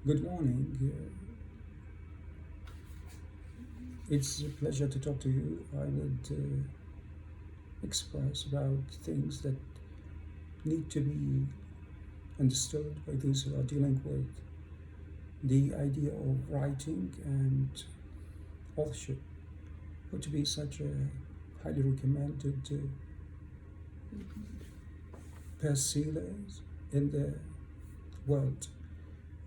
Good morning. It's a pleasure to talk to you. I would express about things that need to be understood by those who are dealing with the idea of writing and authorship, would to be such a highly recommended bestsellers in the world.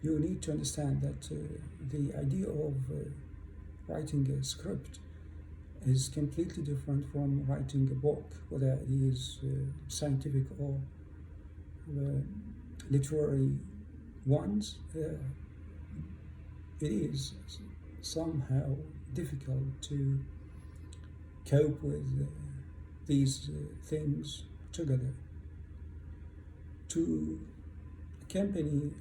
You need to understand that the idea of writing a script is completely different from writing a book, whether it is scientific or literary ones. It is somehow difficult to cope with these things together. To accompany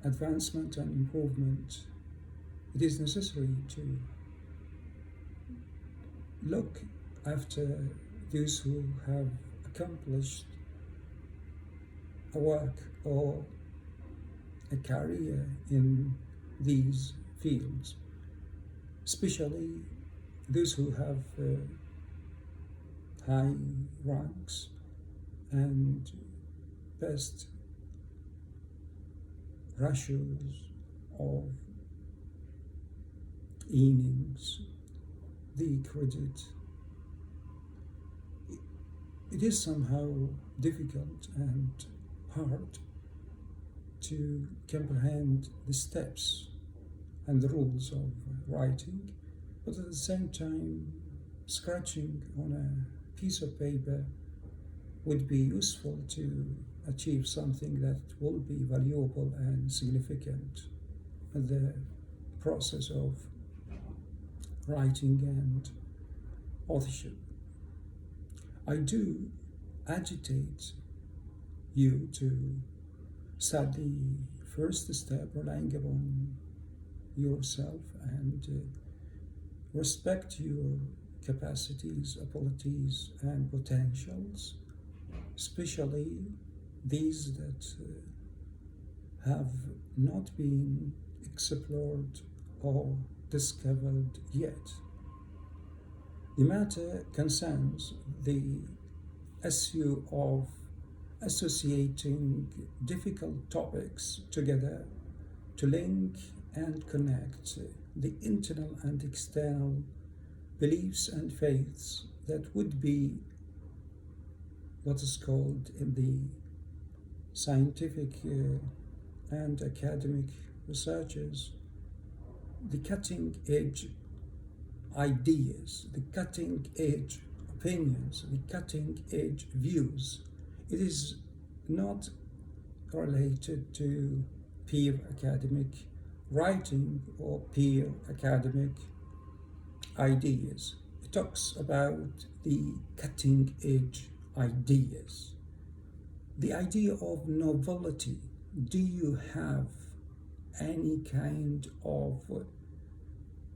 advancement and improvement, it is necessary to look after those who have accomplished a work or a career in these fields, especially those who have high ranks and best ratios of earnings, the credit. It is somehow difficult and hard to comprehend the steps and the rules of writing, but at the same time, scratching on a piece of paper would be useful to achieve something that will be valuable and significant in the process of writing and authorship. I do agitate you to start the first step, relying upon yourself and respect your capacities, abilities, and potentials, especially these that have not been explored or discovered yet. The matter concerns the issue of associating difficult topics together to link and connect the internal and external beliefs and faiths that would be what is called in the scientific and academic researches the cutting edge ideas, the cutting edge opinions, the cutting edge views. It is not related to peer academic writing or peer academic ideas. It talks about the cutting edge ideas. The idea of novelty. Do you have any kind of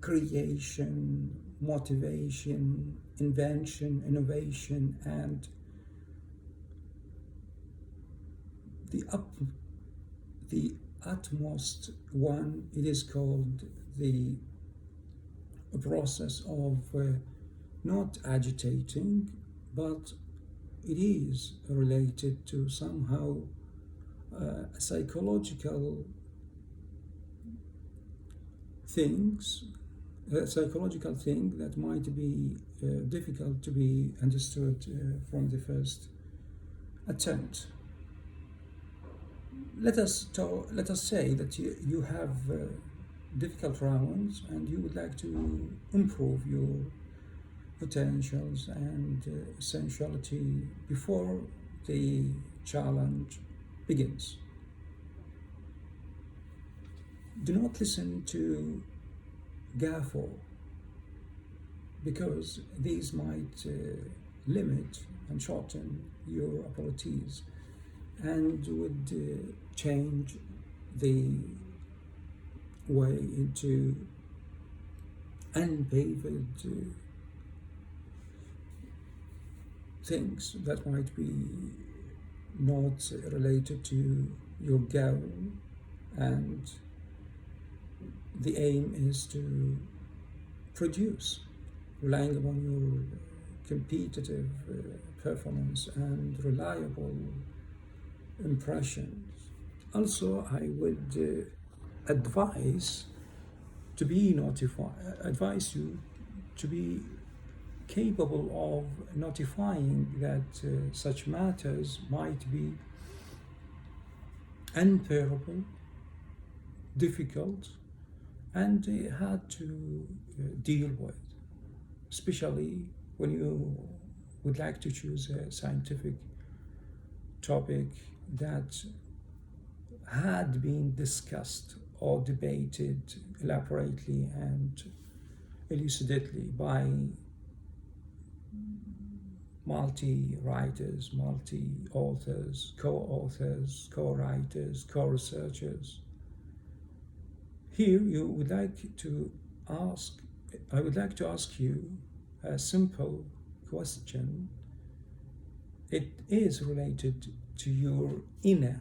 creation, motivation, invention, innovation, and the utmost one? It is called the process of not agitating, but it is related to somehow a psychological psychological thing that might be difficult to be understood from the first attempt. Let us say that you have difficult rounds and you would like to improve your potentials and essentiality before the challenge begins. Do not listen to gaffer, because these might limit and shorten your abilities and would change the way into unpaved things that might be not related to your goal and the aim is to produce, relying upon your competitive performance and reliable impressions. Also, I would advise advise you to be capable of notifying that such matters might be unbearable, difficult, and hard to deal with, especially when you would like to choose a scientific topic that had been discussed or debated elaborately and elucidately by multi-writers, multi-authors, co-authors, co-writers, co-researchers. Here I would like to ask you a simple question. It is related to your inner,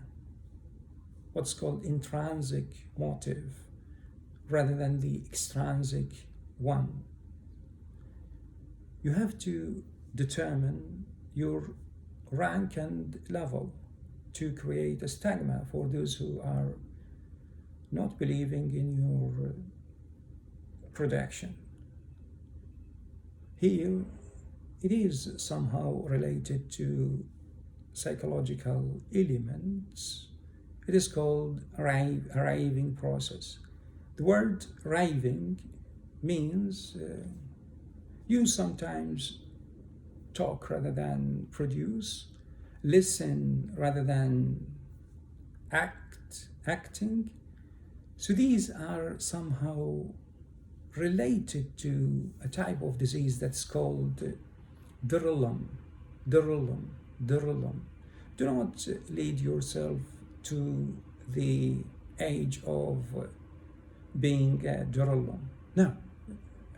what's called intrinsic motive, rather than the extrinsic one. You have to determine your rank and level to create a stigma for those who are not believing in your production. Here, it is somehow related to psychological elements. It is called arriving process. The word arriving means you sometimes talk rather than produce, listen rather than acting. So these are somehow related to a type of disease that's called dirillum. Do not lead yourself to the age of being a dirillum. No,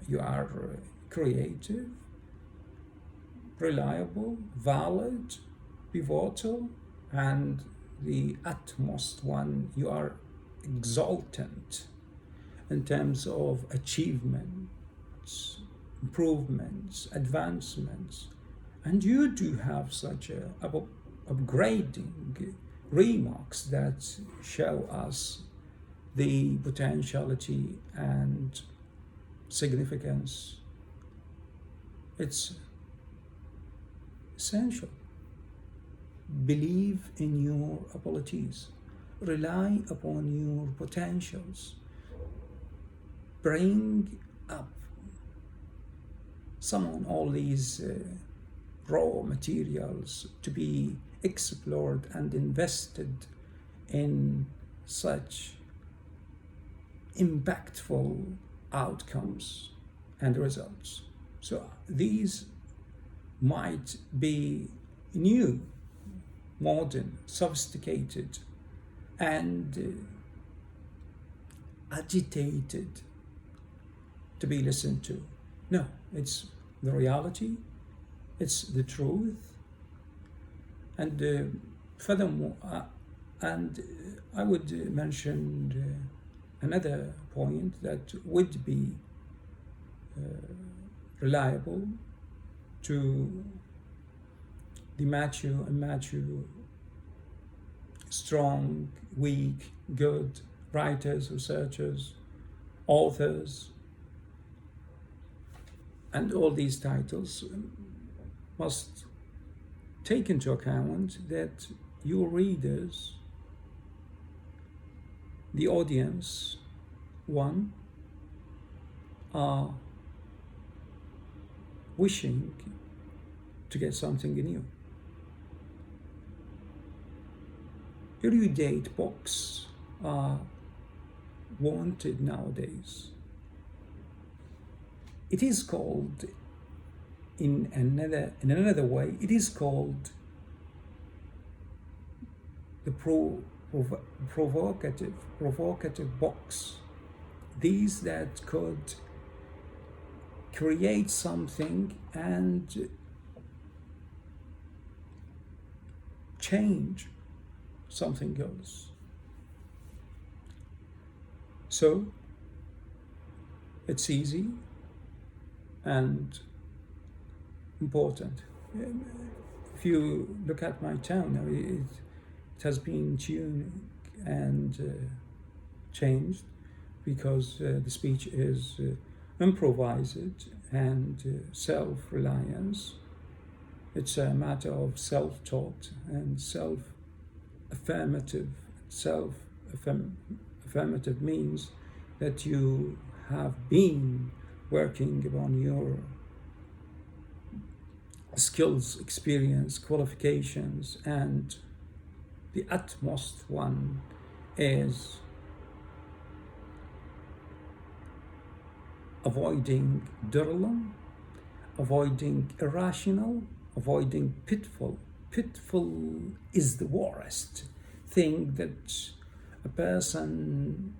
you are creative, reliable, valid, pivotal, and the utmost one, you are exultant in terms of achievements, improvements, advancements. And you do have such upgrading remarks that show us the potentiality and significance. It's essential. Believe in your abilities. Rely upon your potentials. Bring up, summon all these raw materials to be explored and invested in such impactful outcomes and results. So these might be new, modern, sophisticated, and agitated to be listened to. No, it's the reality, it's the truth, and furthermore, I would mention another point that would be reliable to the mature, immature, strong, weak, good writers, researchers, authors, and all these titles must take into account that your readers, the audience, one, are wishing to get something new. Erudite books are wanted nowadays. It is called, in another way, it is called the provocative books. These that could create something and change something else. So It's easy and important. If you look at my town now, it has been tuned and changed because the speech is improvised and self-reliance. It's a matter of self-taught and self-affirmative. Self-affirmative means that you have been working upon your skills, experience, qualifications, and the utmost one is avoiding dulling, avoiding irrational, avoiding pitfall. Pitfall is the worst thing that a person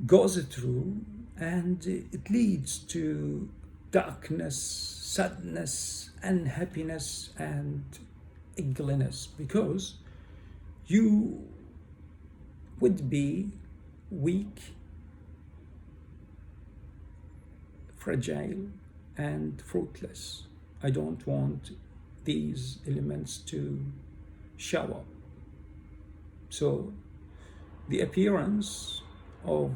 goes through, and it leads to darkness, sadness, unhappiness, and ugliness, because you would be weak, fragile, and fruitless. I don't want these elements to show up. So the appearance of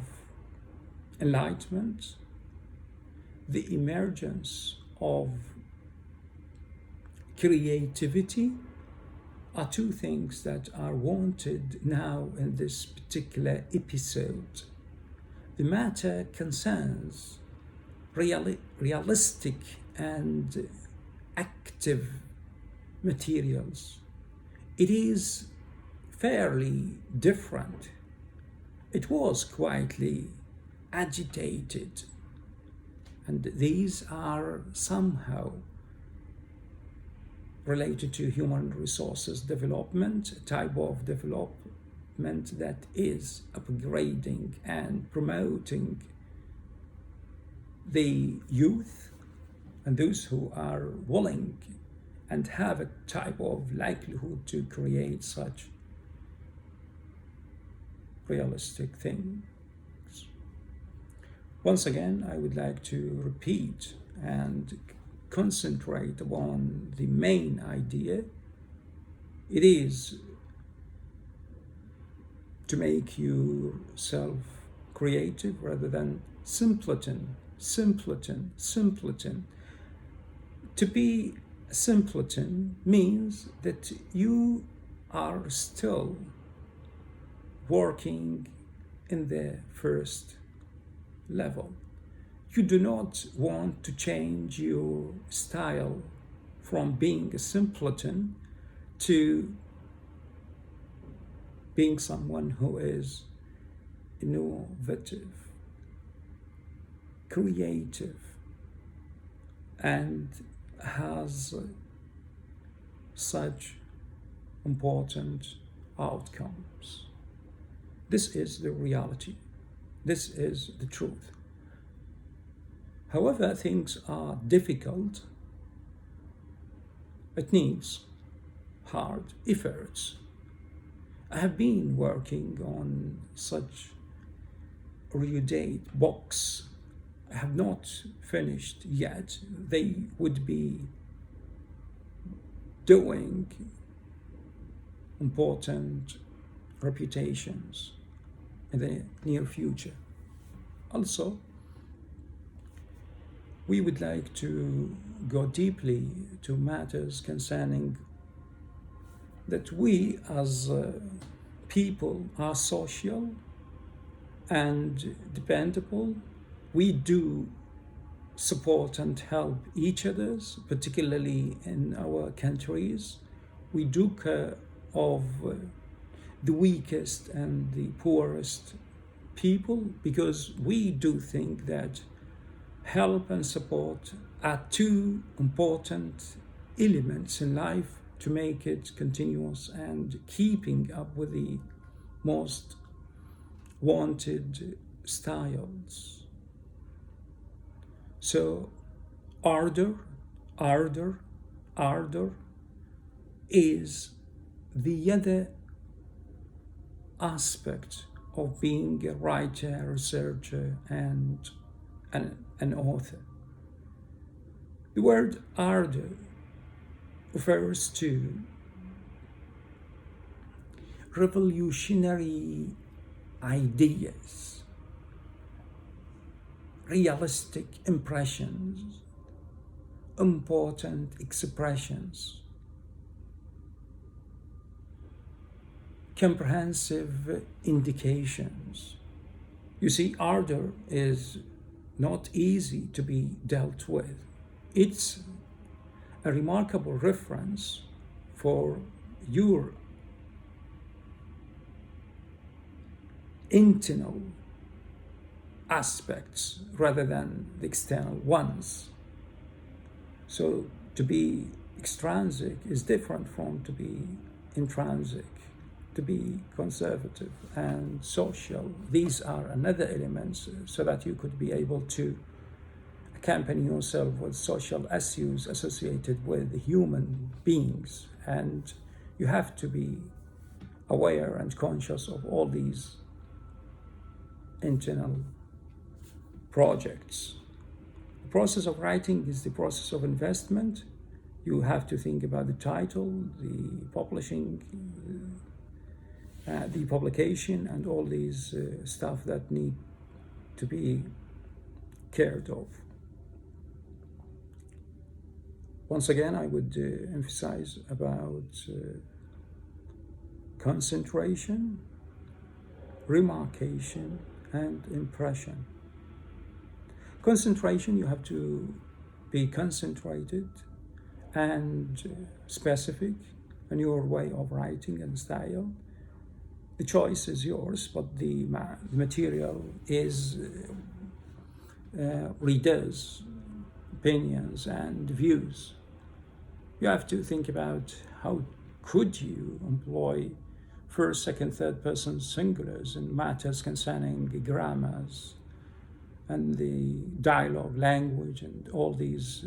enlightenment, the emergence of creativity are two things that are wanted now in this particular episode. The matter concerns realistic and active materials. It is fairly different. It was quietly agitated, and these are somehow related to human resources development, a type of development that is upgrading and promoting the youth and those who are willing and have a type of likelihood to create such realistic things. Once again, I would like to repeat and concentrate on the main idea. It is to make yourself creative rather than simpleton. To be a simpleton means that you are still working in the first level. You do not want to change your style from being a simpleton to being someone who is innovative, creative, and has such important outcomes. This is the reality. This is the truth. However, things are difficult. It needs hard efforts. I have been working on such erudite books. I have not finished yet. They would be doing important reputations in the near future. Also, we would like to go deeply to matters concerning that we as people are social and dependable. We do support and help each other, particularly in our countries. We do care of the weakest and the poorest people, because we do think that help and support are two important elements in life to make it continuous and keeping up with the most wanted styles. So ardor is the other aspect of being a writer, researcher, and an author. The word ardor refers to revolutionary ideas, realistic impressions, important expressions, comprehensive indications. You see, ardor is not easy to be dealt with. It's a remarkable reference for your internal aspects rather than the external ones. So to be extrinsic is different from to be intrinsic, to be conservative and social. These are another elements so that you could be able to accompany yourself with social issues associated with human beings. And you have to be aware and conscious of all these internal projects. The process of writing is the process of investment. You have to think about the title, the publishing, the publication, and all these stuff that need to be cared of. Once again, I would emphasize about concentration, remarcation, and impression. Concentration, you have to be concentrated and specific in your way of writing and style. The choice is yours, but the material is readers' opinions and views. You have to think about how could you employ first, second, third person singulars in matters concerning grammars and the dialogue, language, and all these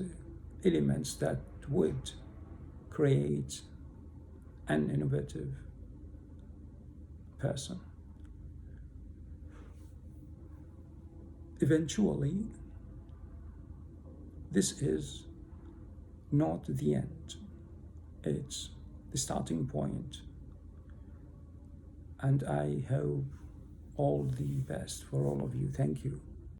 elements that would create an innovative person. Eventually, this is not the end. It's the starting point. And I hope all the best for all of you. Thank you.